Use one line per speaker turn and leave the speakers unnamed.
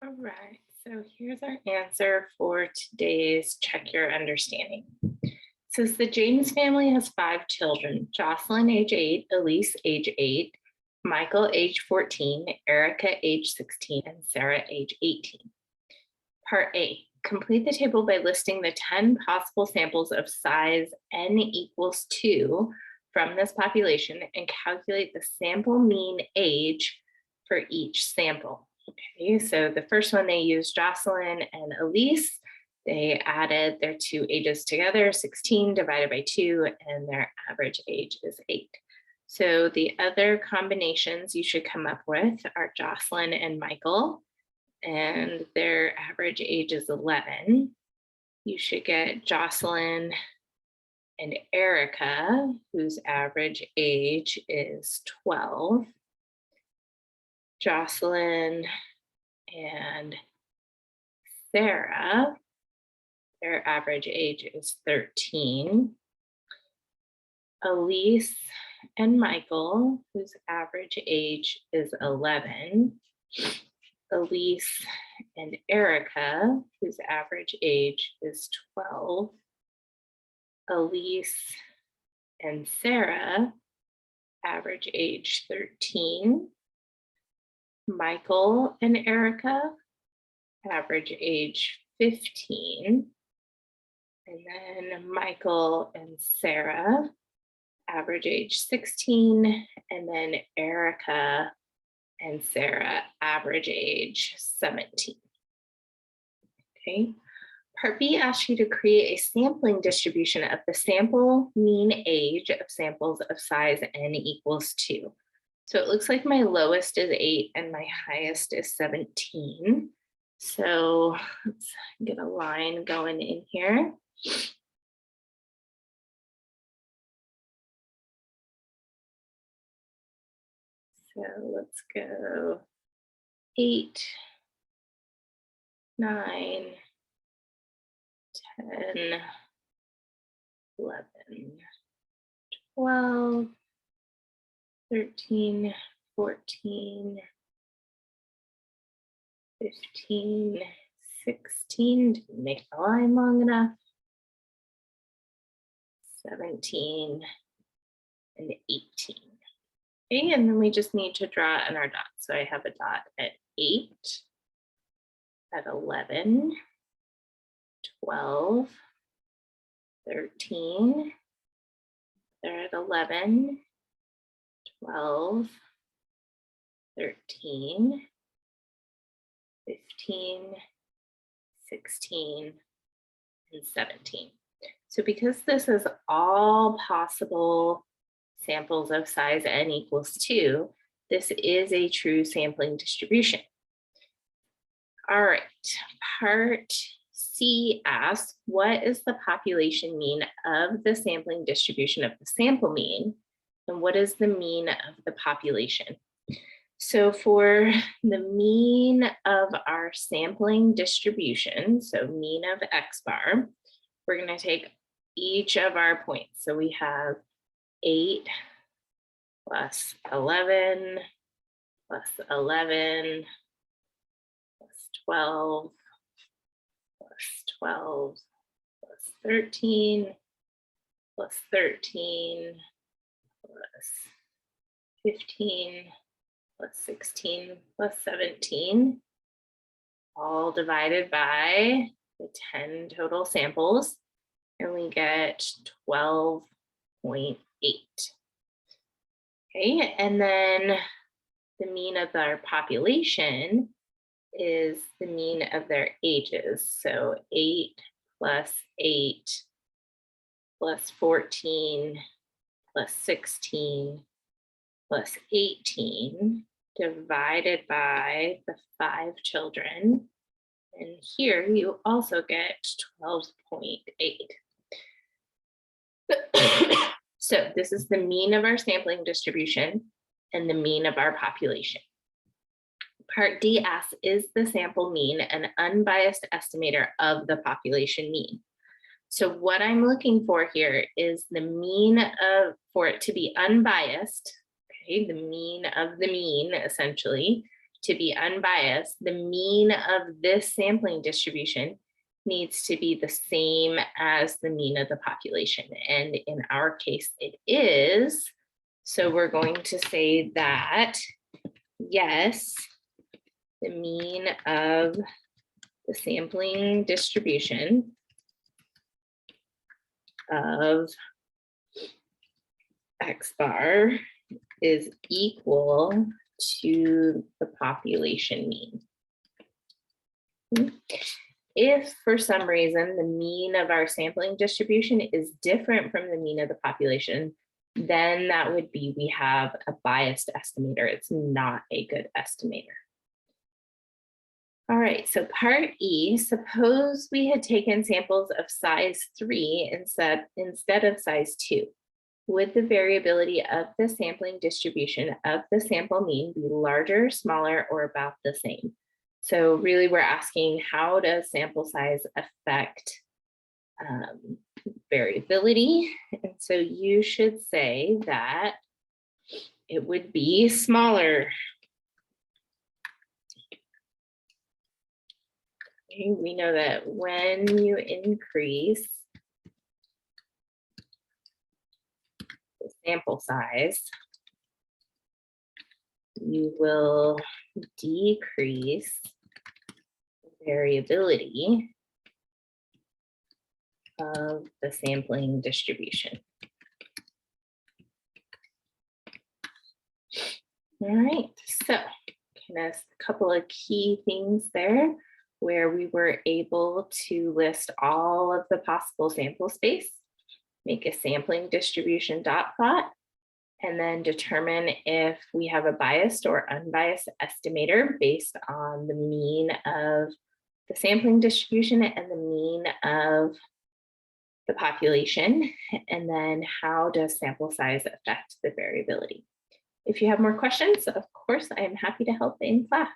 All right, so here's our answer for today's Check Your Understanding. It says the James family has 5 children: Jocelyn, age 8, Elise, age 8, Michael, age 14, Erica, age 16, and Sarah, age 18. Part A, complete the table by listing the 10 possible samples of size n equals 2 from this population and calculate the sample mean age for each sample. Okay, so the first one, they used Jocelyn and Elise. They added their 2 ages together, 16 divided by 2, and their average age is 8. So the other combinations you should come up with are Jocelyn and Michael, and their average age is 11. You should get Jocelyn and Erica, whose average age is 12. Jocelyn and Sarah, their average age is 13. Elise and Michael, whose average age is 11. Elise and Erica, whose average age is 12. Elise and Sarah, average age 13. Michael and Erica, average age 15. And then Michael and Sarah, average age 16. And then Erica and Sarah, average age 17. Okay. Part B asks you to create a sampling distribution of the sample mean age of samples of size n equals 2. So it looks like my lowest is 8 and my highest is 17. So let's get a line going in here. So let's go 8, 9, 10, 11, 12, 13, 14, 15, 16, didn't make the line long enough, 17, and 18. Okay, and then we just need to draw in our dots. So I have a dot at 8, at 11, 12, 13, they're at 11, 12, 13, 15, 16, and 17. So because this is all possible samples of size n equals 2, this is a true sampling distribution. All right, part C asks, what is the population mean of the sampling distribution of the sample mean? And what is the mean of the population? So for the mean of our sampling distribution, so mean of X bar, we're going to take each of our points. So we have 8 plus 11 plus 11 plus 12 plus 12 plus 13 plus 13 plus 15 plus 16 plus 17, all divided by the 10 total samples, and we get 12.8. Okay, and then the mean of our population is the mean of their ages. So 8 plus 8 plus 14 plus 16 plus 18 divided by the 5 children. And here you also get 12.8. So this is the mean of our sampling distribution and the mean of our population. Part D asks, is the sample mean an unbiased estimator of the population mean? So what I'm looking for here is the mean of, for it to be unbiased, okay, the mean of the mean essentially, to be unbiased, the mean of this sampling distribution needs to be the same as the mean of the population. And in our case, it is. So we're going to say that, yes, the mean of the sampling distribution of X bar is equal to the population mean. If for some reason the mean of our sampling distribution is different from the mean of the population, then that would be we have a biased estimator. It's not a good estimator. All right, so part E, suppose we had taken samples of size 3 instead of size 2. Would the variability of the sampling distribution of the sample mean be larger, smaller, or about the same? So really we're asking, how does sample size affect variability? And so you should say that it would be smaller. Okay, we know that when you increase the sample size, you will decrease variability of the sampling distribution. All right, so kind of a couple of key things there where we were able to list all of the possible sample space, make a sampling distribution dot plot, and then determine if we have a biased or unbiased estimator based on the mean of the sampling distribution and the mean of the population, and then how does sample size affect the variability. If you have more questions, of course, I am happy to help in class.